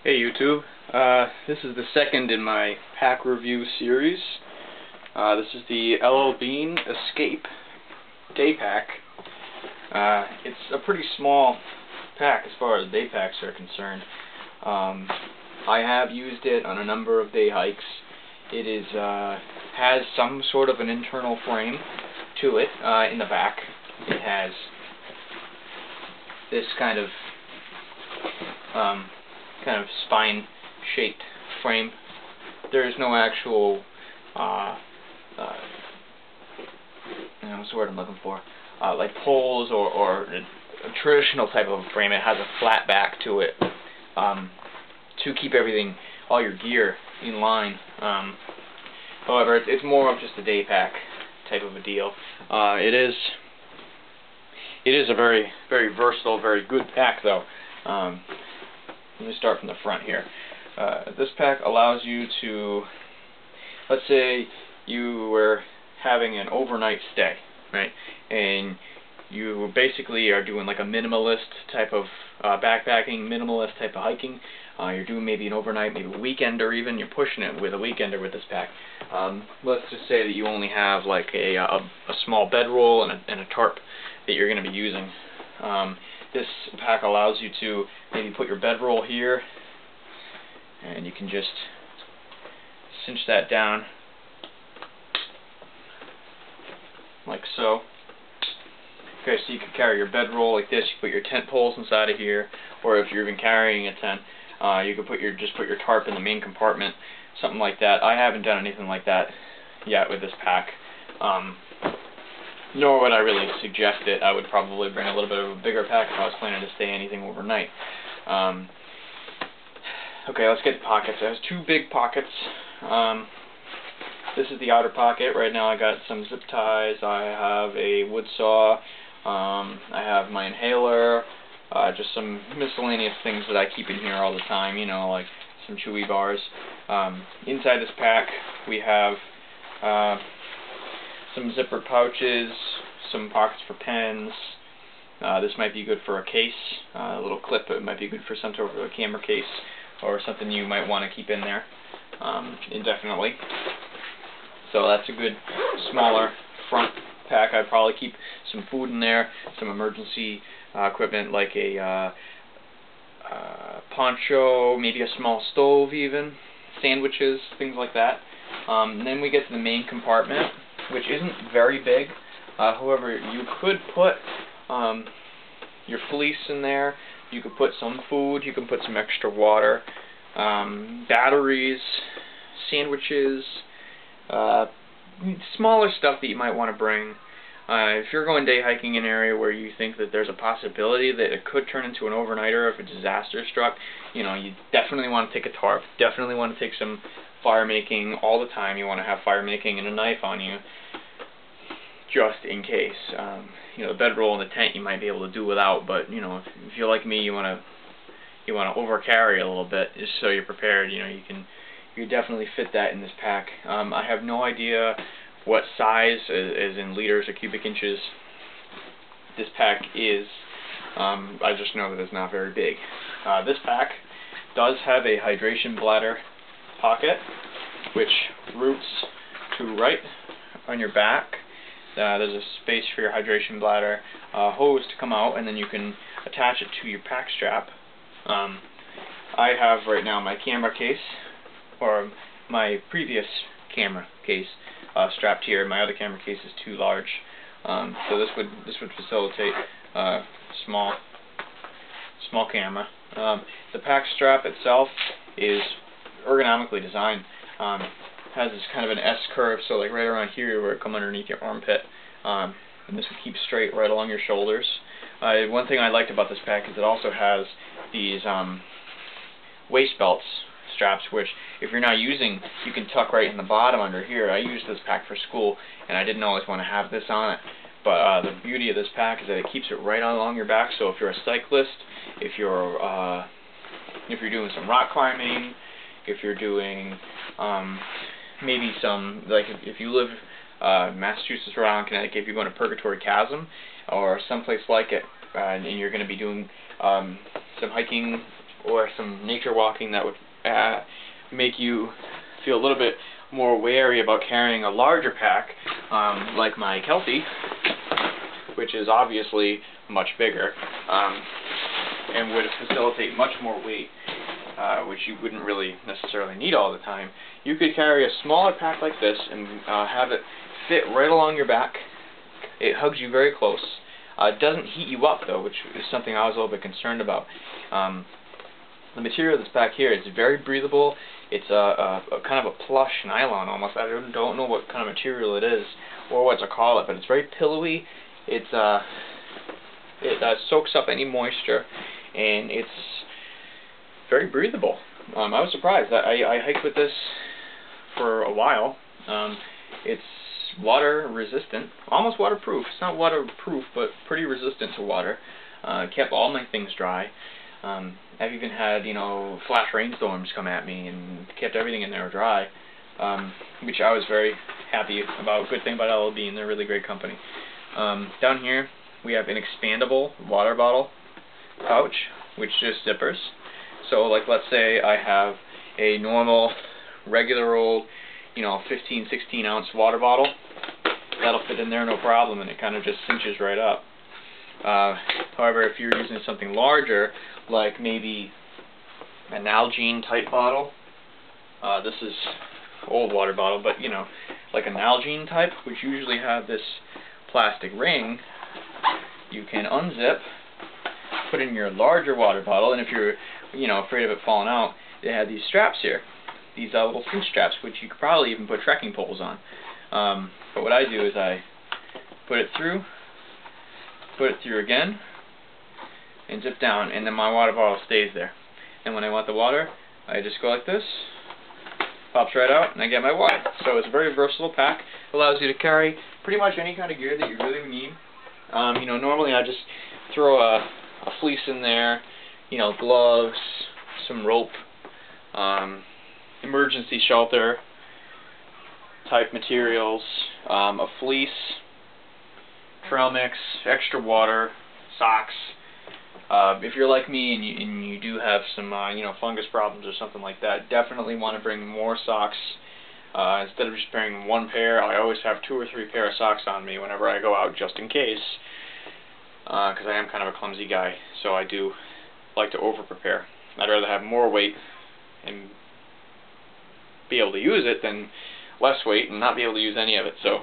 Hey YouTube, this is the second in my pack review series. This is the LL Bean Escape Daypack. It's a pretty small pack as far as day packs are concerned. I have used it on a number of day hikes. It is has some sort of an internal frame to it in the back. It has this kind of spine-shaped frame. There is no actual, what's the word I'm looking for? Like poles or a traditional type of frame. It has a flat back to it to keep everything, all your gear, in line. However, it's more of just a day pack type of a deal. It is a very, very versatile, very good pack, though. Let me start from the front here. This pack allows you to, let's say you were having an overnight stay, right? And you basically are doing like a minimalist type of backpacking, minimalist type of hiking. You're doing maybe an overnight, maybe a weekender even. You're pushing it with a weekender with this pack. Let's just say that you only have like a small bedroll and a tarp that you're going to be using. This pack allows you to maybe put your bedroll here, and you can just cinch that down like so. Okay, so you can carry your bedroll like this. You put your tent poles inside of here, or if you're even carrying a tent, you can put your tarp in the main compartment, something like that. I haven't done anything like that yet with this pack. Nor would I really suggest it. I would probably bring a little bit of a bigger pack if I was planning to stay anything overnight. Okay, let's get to pockets. It has two big pockets. This is the outer pocket. Right now I got some zip ties. I have a wood saw. I have my inhaler. Just some miscellaneous things that I keep in here all the time, you know, like some chewy bars. Inside this pack we have some zipper pouches, some pockets for pens. This might be good for a case, a little clip. It might be good for some sort of a camera case or something you might want to keep in there indefinitely. So that's a good smaller front pack. I'd probably keep some food in there, some emergency equipment like a poncho, maybe a small stove even, sandwiches, things like that. And then we get to the main compartment, which isn't very big. However, you could put your fleece in there. You could put some food. You can put some extra water, batteries, sandwiches, smaller stuff that you might want to bring. If you're going day hiking in an area where you think that there's a possibility that it could turn into an overnighter if a disaster struck, you know, you definitely want to take a tarp. Definitely want to take some fire making all the time. You want to have fire making and a knife on you, just in case. You know, the bedroll and the tent you might be able to do without, but you know, if you're like me, you want to overcarry a little bit just so you're prepared. You know, you definitely fit that in this pack. I have no idea what size, as in liters or cubic inches, this pack is. I just know that it's not very big. This pack does have a hydration bladder pocket, which routes to right on your back. There's a space for your hydration bladder, hose to come out, and then you can attach it to your pack strap. I have right now my camera case, or my previous camera case, strapped here. My other camera case is too large, so this would facilitate small camera. The pack strap itself is ergonomically designed. Has this kind of an S curve, so like right around here where it comes underneath your armpit, and this will keep straight right along your shoulders. One thing I liked about this pack is it also has these waist belts straps, which if you're not using, you can tuck right in the bottom under here. I use this pack for school, and I didn't always want to have this on it. But the beauty of this pack is that it keeps it right along your back. So if you're a cyclist, if you're doing some rock climbing, if you're doing maybe some, like if you live Massachusetts, Rhode Island, Connecticut, if you're going to Purgatory Chasm or someplace like it, and you're going to be doing some hiking or some nature walking that would make you feel a little bit more wary about carrying a larger pack, like my Kelty, which is obviously much bigger, and would facilitate much more weight, which you wouldn't really necessarily need all the time. You could carry a smaller pack like this and have it fit right along your back. It hugs you very close. It doesn't heat you up though, which is something I was a little bit concerned about. The material that's back here is very breathable. It's a kind of a plush nylon almost. I don't know what kind of material it is or what to call it, but it's very pillowy. It soaks up any moisture, and it's very breathable. I was surprised. I hiked with this for a while. It's water resistant, almost waterproof. It's not waterproof, but pretty resistant to water. Kept all my things dry. I've even had, you know, flash rainstorms come at me and kept everything in there dry, which I was very happy about. Good thing about LL Bean, they're a really great company. Down here we have an expandable water bottle pouch, which just zippers. So, like, let's say I have a normal, regular old, you know, 15, 16 ounce water bottle. That'll fit in there no problem, and it kind of just cinches right up. However, if you're using something larger, like maybe an Nalgene type bottle, this is old water bottle, but you know, like a Nalgene type, which usually have this plastic ring, you can unzip, put in your larger water bottle, and if you're, you know, afraid of it falling out, they have these straps here, these little cinch straps, which you could probably even put trekking poles on. But what I do is I put it through again, and zip down, and then my water bottle stays there. And when I want the water, I just go like this, pops right out, and I get my water. So it's a very versatile pack. Allows you to carry pretty much any kind of gear that you really need. You know, normally I just throw a fleece in there, you know, gloves, some rope, emergency shelter type materials, a fleece, trail mix, extra water, socks. If you're like me and you do have some you know, fungus problems or something like that, definitely want to bring more socks. Instead of just wearing one pair, I always have 2 or 3 pair of socks on me whenever I go out, just in case, because I am kind of a clumsy guy, so I do like to over-prepare. I'd rather have more weight and be able to use it than less weight and not be able to use any of it. So,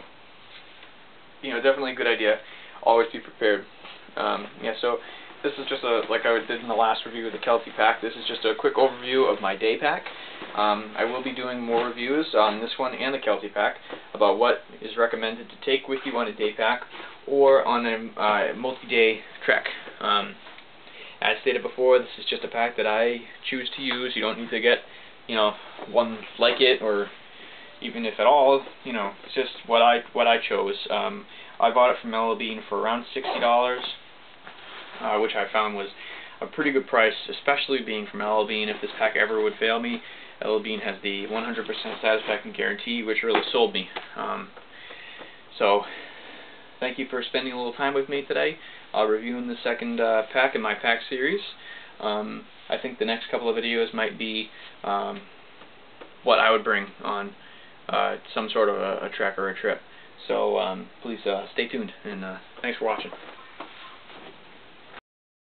you know, definitely a good idea. Always be prepared. Yeah, so this is just like I did in the last review of the Kelty pack, this is just a quick overview of my Daypack. I will be doing more reviews on this one and the Kelty pack about what is recommended to take with you on a Daypack or on a multi-day trek. As stated before, this is just a pack that I choose to use. You don't need to get, you know, one like it, or even if at all, you know, it's just what I chose. I bought it from LL Bean for around $60. Which I found was a pretty good price, especially being from LL Bean. If this pack ever would fail me, LL Bean has the 100% satisfaction guarantee, which really sold me. So, thank you for spending a little time with me today, reviewing the second pack in my pack series. I think the next couple of videos might be what I would bring on some sort of a trek or a trip. So, please stay tuned, and thanks for watching.